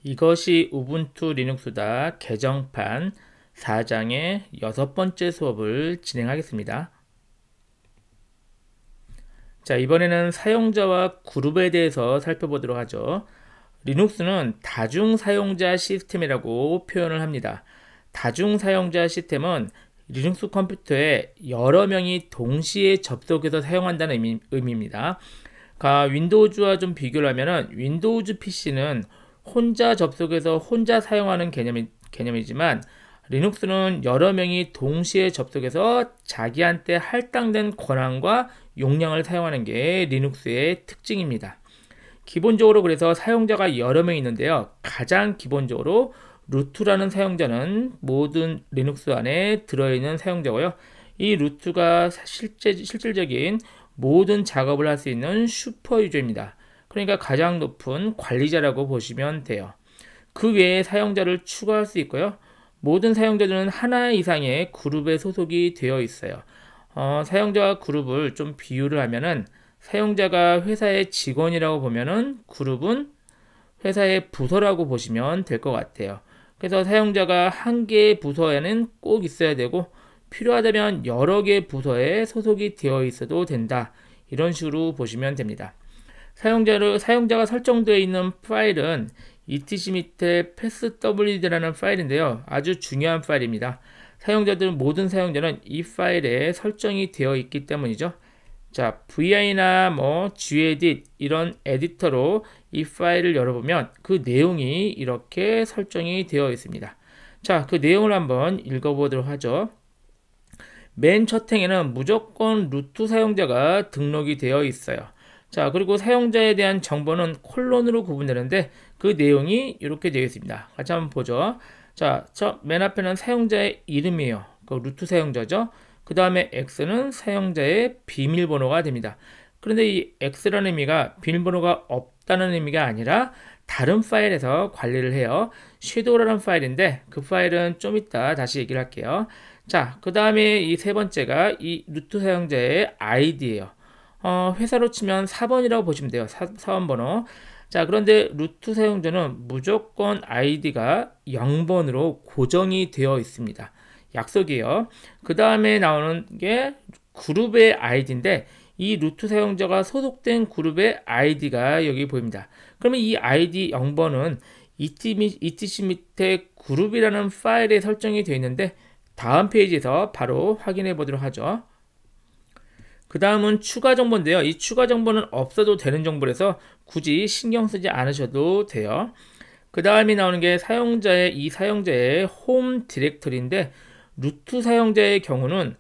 이것이 우분투 리눅스다 개정판 4장의 6번째 수업을 진행하겠습니다. 자, 이번에는 사용자와 그룹에 대해서 살펴보도록 하죠. 리눅스는 다중 사용자 시스템이라고 표현을 합니다. 다중 사용자 시스템은 리눅스 컴퓨터에 여러 명이 동시에 접속해서 사용한다는 의미입니다. 윈도우즈와 좀 비교를 하면은 윈도우즈 PC는 혼자 접속해서 혼자 사용하는 개념이지만 리눅스는 여러 명이 동시에 접속해서 자기한테 할당된 권한과 용량을 사용하는 게 리눅스의 특징입니다. 기본적으로 그래서 사용자가 여러 명 있는데요. 가장 기본적으로 루트라는 사용자는 모든 리눅스 안에 들어있는 사용자고요. 이 루트가 실질적인 모든 작업을 할 수 있는 슈퍼 유저입니다. 그러니까 가장 높은 관리자라고 보시면 돼요. 그 외에 사용자를 추가할 수 있고요. 모든 사용자들은 하나 이상의 그룹에 소속이 되어 있어요. 사용자와 그룹을 좀 비유를 하면은 사용자가 회사의 직원이라고 보면은 그룹은 회사의 부서라고 보시면 될 것 같아요. 그래서 사용자가 한 개의 부서에는 꼭 있어야 되고 필요하다면 여러 개의 부서에 소속이 되어 있어도 된다. 이런 식으로 보시면 됩니다. 사용자가 설정되어 있는 파일은 etc 밑에 passwd라는 파일인데요. 아주 중요한 파일입니다. 모든 사용자는 이 파일에 설정이 되어 있기 때문이죠. 자, vi나 gedit 이런 에디터로 이 파일을 열어보면 그 내용이 이렇게 설정이 되어 있습니다. 자, 그 내용을 한번 읽어보도록 하죠. 맨 첫 행에는 무조건 루트 사용자가 등록이 되어 있어요. 자, 그리고 사용자에 대한 정보는 콜론으로 구분되는데 그 내용이 이렇게 되어 있습니다. 같이 한번 보죠. 자, 맨 앞에는 사용자의 이름이에요. 그 루트 사용자죠. 그 다음에 X는 사용자의 비밀번호가 됩니다. 그런데 이 X라는 의미가 비밀번호가 없다는 의미가 아니라 다른 파일에서 관리를 해요. 섀도우라는 파일인데 그 파일은 좀 이따 다시 얘기를 할게요. 자, 그 다음에 이 세 번째가 이 루트 사용자의 아이디예요. 회사로 치면 4번이라고 보시면 돼요. 사원 번호. 자, 그런데 루트 사용자는 무조건 아이디가 0번으로 고정이 되어 있습니다. 약속이에요. 그 다음에 나오는 게 그룹의 아이디인데 이 루트 사용자가 소속된 그룹의 아이디가 여기 보입니다. 그러면 이 아이디 0번은 etc 밑에 그룹이라는 파일에 설정이 되어 있는데 다음 페이지에서 바로 확인해 보도록 하죠. 그 다음은 추가 정보인데요. 이 추가 정보는 없어도 되는 정보라서 굳이 신경 쓰지 않으셔도 돼요. 그 다음에 나오는 게 사용자의 홈 디렉터리인데 루트 사용자의 경우는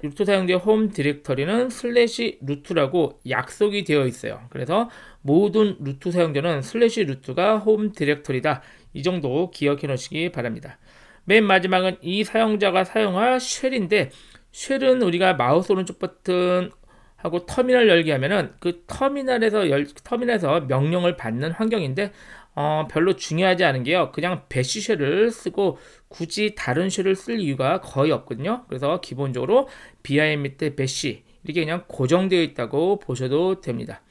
루트 사용자의 홈 디렉터리는 /루트라고 약속이 되어 있어요. 그래서 모든 루트 사용자는 /루트가 홈 디렉터리다. 이 정도 기억해 놓으시기 바랍니다. 맨 마지막은 이 사용자가 사용할 쉘인데 쉘은 우리가 마우스 오른쪽 버튼 하고 터미널 열기 하면은 그 터미널에서 명령을 받는 환경인데 별로 중요하지 않은 게요. 그냥 배시 쉘을 쓰고 굳이 다른 쉘을 쓸 이유가 거의 없거든요. 그래서 기본적으로 bin 밑에 배시 이렇게 그냥 고정되어 있다고 보셔도 됩니다.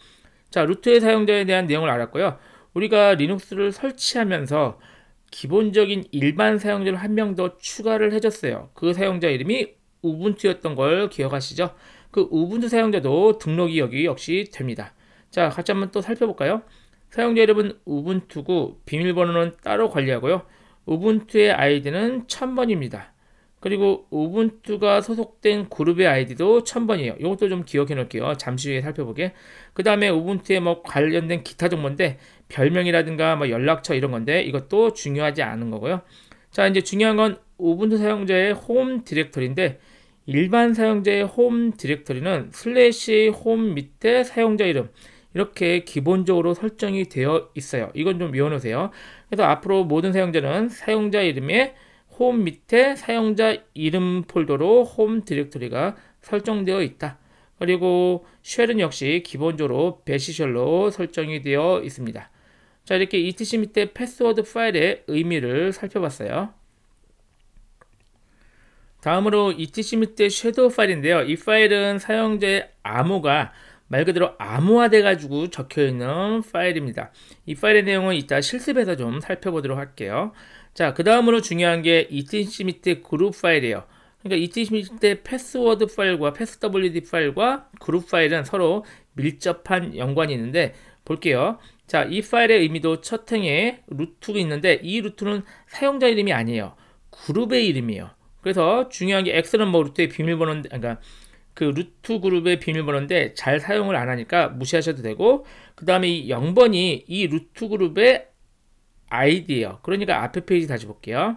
자, 루트의 사용자에 대한 내용을 알았고요. 우리가 리눅스를 설치하면서 기본적인 일반 사용자를 한 명 더 추가를 해줬어요. 그 사용자 이름이 우분투였던 걸 기억하시죠? 그 우분투 사용자도 등록이 여기 역시 됩니다. 자, 같이 한번 또 살펴볼까요? 사용자 이름은 우분투고 비밀번호는 따로 관리하고요. 우분투의 아이디는 1000번입니다. 그리고 우분투가 소속된 그룹의 아이디도 1000번이에요. 이것도 좀 기억해 놓을게요. 잠시 후에 살펴보게. 그 다음에 우분투에 관련된 기타 정보인데 별명이라든가 연락처 이런 건데 이것도 중요하지 않은 거고요. 자, 이제 중요한 건 우분투 사용자의 홈 디렉터리인데 일반 사용자의 홈 디렉터리는 /홈 밑에 사용자 이름 이렇게 기본적으로 설정이 되어 있어요. 이건 좀 외워놓으세요. 그래서 앞으로 모든 사용자는 사용자 이름에 홈 밑에 사용자 이름 폴더로 홈 디렉터리가 설정되어 있다. 그리고 쉘은 역시 기본적으로 배시쉘로 설정이 되어 있습니다. 자, 이렇게 etc 밑에 패스워드 파일의 의미를 살펴봤어요. 다음으로 etc 밑에 섀도우 파일인데요. 이 파일은 사용자의 암호가 말 그대로 암호화돼 가지고 적혀 있는 파일입니다. 이 파일의 내용은 이따 실습에서 좀 살펴보도록 할게요. 자, 그 다음으로 중요한 게 etc 밑에 그룹 파일이에요. 그러니까 etc 밑에 패스워드 파일과 passwd 파일과 그룹 파일은 서로 밀접한 연관이 있는데 볼게요. 자, 이 파일의 의미도 첫 행에 루트가 있는데 이 루트는 사용자 이름이 아니에요. 그룹의 이름이에요. 그래서 중요한 게 X는 뭐 루트의 비밀번호인데, 그러니까 그 루트 그룹의 비밀번호인데 잘 사용을 안 하니까 무시하셔도 되고, 그 다음에 이 0번이 이 루트 그룹의 아이디예요. 그러니까 앞에 페이지 다시 볼게요.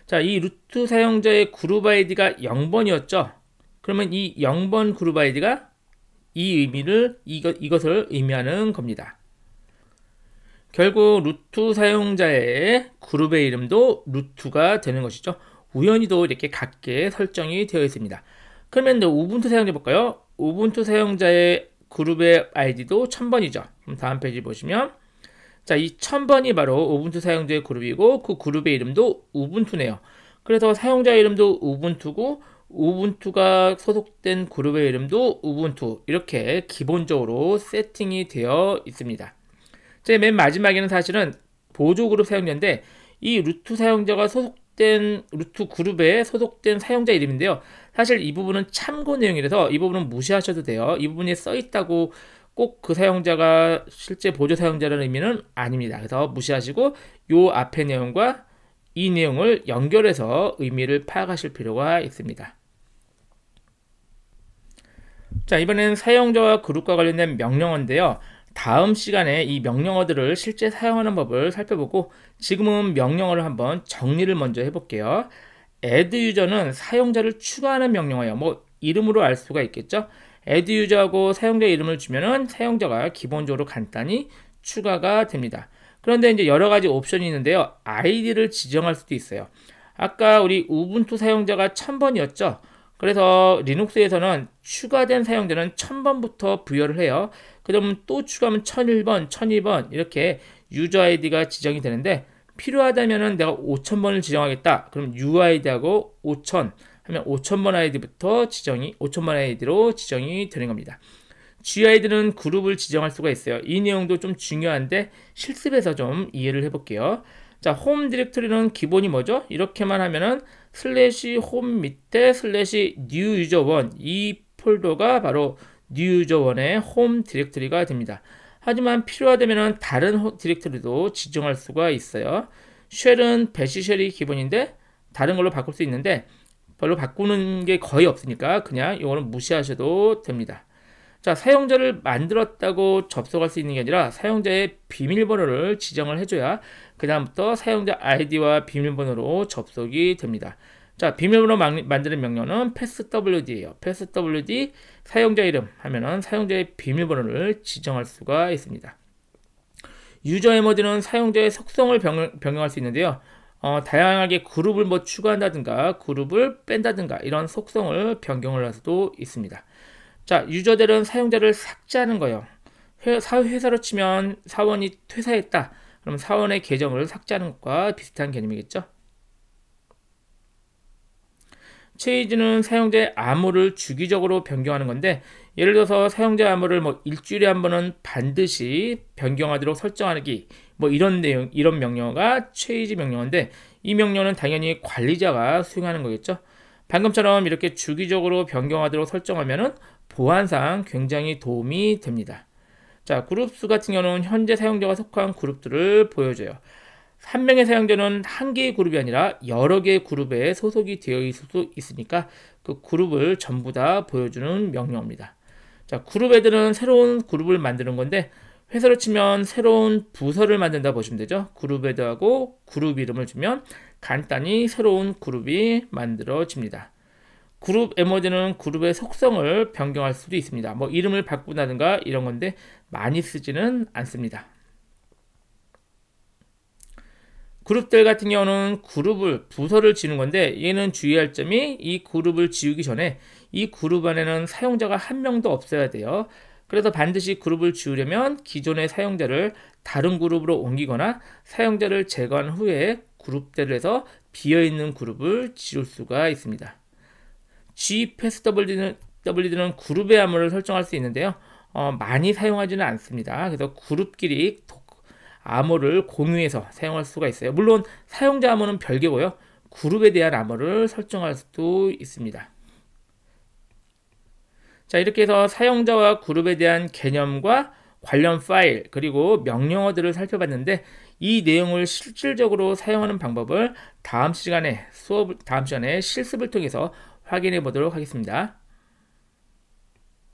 자, 이 루트 사용자의 그룹 아이디가 0번이었죠. 그러면 이 0번 그룹 아이디가 이 의미를 이것을 의미하는 겁니다. 결국 루트 사용자의 그룹의 이름도 루트가 되는 것이죠. 우연히도 이렇게 같게 설정이 되어 있습니다. 그러면 우분투 사용자 볼까요? 우분투 사용자의 그룹의 아이디도 1000번이죠. 그럼 다음 페이지 보시면 자, 이 1000번이 바로 우분투 사용자의 그룹이고 그 그룹의 이름도 우분투네요. 그래서 사용자 이름도 우분투고 우분투가 소속된 그룹의 이름도 우분투, 이렇게 기본적으로 세팅이 되어 있습니다. 제 맨 마지막에는 사실은 보조 그룹 사용자인데 이 루트 사용자가 소속된 루트 그룹에 소속된 사용자 이름인데요. 사실 이 부분은 참고 내용이라서 이 부분은 무시하셔도 돼요. 이 부분이 써 있다고 꼭 그 사용자가 실제 보조 사용자라는 의미는 아닙니다. 그래서 무시하시고 요 앞의 내용과 이 내용을 연결해서 의미를 파악하실 필요가 있습니다. 자, 이번엔 사용자와 그룹과 관련된 명령어인데요. 다음 시간에 이 명령어들을 실제 사용하는 법을 살펴보고 지금은 명령어를 한번 정리를 먼저 해볼게요. add user는 사용자를 추가하는 명령어예요. 뭐 이름으로 알 수가 있겠죠. add user하고 사용자 이름을 주면은 사용자가 기본적으로 간단히 추가가 됩니다. 그런데 이제 여러 가지 옵션이 있는데요. 아이디를 지정할 수도 있어요. 아까 우리 우분투 사용자가 1000번이었죠. 그래서 리눅스에서는 추가된 사용자는 1000번부터 부여를 해요. 그러면 또 추가하면 1001번, 1002번 이렇게 유저 아이디가 지정이 되는데 필요하다면은 내가 5000번을 지정하겠다. 그럼 UID하고 5000 하면 5000번 아이디부터 5000번 아이디로 지정이 되는 겁니다. GID는 그룹을 지정할 수가 있어요. 이 내용도 좀 중요한데 실습에서 좀 이해를 해볼게요. 자, 홈 디렉토리는 기본이 뭐죠? 이렇게만 하면은 슬래시 홈 밑에 슬래시 뉴 유저 1, 이 폴더가 바로 뉴 유저 1의 홈 디렉토리가 됩니다. 하지만 필요하다면 다른 디렉토리도 지정할 수가 있어요. 쉘은 배시 쉘이 기본인데 다른 걸로 바꿀 수 있는데 별로 바꾸는 게 거의 없으니까 그냥 이거는 무시하셔도 됩니다. 자, 사용자를 만들었다고 접속할 수 있는 게 아니라 사용자의 비밀번호를 지정을 해줘야 그 다음부터 사용자 아이디와 비밀번호로 접속이 됩니다. 자, 비밀번호 만드는 명령은 passwd예요. passwd 사용자 이름 하면은 사용자의 비밀번호를 지정할 수가 있습니다. 유저 에머지는 사용자의 속성을 변경할 수 있는데요. 다양하게 그룹을 뭐 추가한다든가 그룹을 뺀다든가 이런 속성을 변경을 할 수도 있습니다. 자, 유저들은 사용자를 삭제하는 거예요. 회사로 치면 사원이 퇴사했다. 그럼 사원의 계정을 삭제하는 것과 비슷한 개념이겠죠. 체이즈는 사용자의 암호를 주기적으로 변경하는 건데 예를 들어서 사용자 암호를 뭐 일주일에 한 번은 반드시 변경하도록 설정하기 뭐 이런 내용, 이런 명령어가 체이즈 명령어인데 이 명령어는 당연히 관리자가 수행하는 거겠죠. 방금처럼 이렇게 주기적으로 변경하도록 설정하면은 보안상 굉장히 도움이 됩니다. 자, 그룹수 같은 경우는 현재 사용자가 속한 그룹들을 보여줘요. 한 명의 사용자는 한 개의 그룹이 아니라 여러 개의 그룹에 소속이 되어 있을 수도 있으니까 그 그룹을 전부 다 보여주는 명령어입니다. 자, 그룹 애들은 새로운 그룹을 만드는 건데 회사로 치면 새로운 부서를 만든다 보시면 되죠. 그룹 애들하고 그룹 이름을 주면 간단히 새로운 그룹이 만들어집니다. 그룹 에머지는 그룹의 속성을 변경할 수도 있습니다. 뭐 이름을 바꾼다든가 이런 건데 많이 쓰지는 않습니다. 그룹들 같은 경우는 그룹을 부서를 지는 건데 얘는 주의할 점이 이 그룹을 지우기 전에 이 그룹 안에는 사용자가 한 명도 없어야 돼요. 그래서 반드시 그룹을 지우려면 기존의 사용자를 다른 그룹으로 옮기거나 사용자를 제거한 후에 그룹들에서 비어있는 그룹을 지울 수가 있습니다. passwd는 WD는 그룹의 암호를 설정할 수 있는데요. 많이 사용하지는 않습니다. 그래서 그룹끼리 암호를 공유해서 사용할 수가 있어요. 물론 사용자 암호는 별개고요. 그룹에 대한 암호를 설정할 수도 있습니다. 자, 이렇게 해서 사용자와 그룹에 대한 개념과 관련 파일 그리고 명령어들을 살펴봤는데 이 내용을 실질적으로 사용하는 방법을 다음 시간에 실습을 통해서 확인해 보도록 하겠습니다.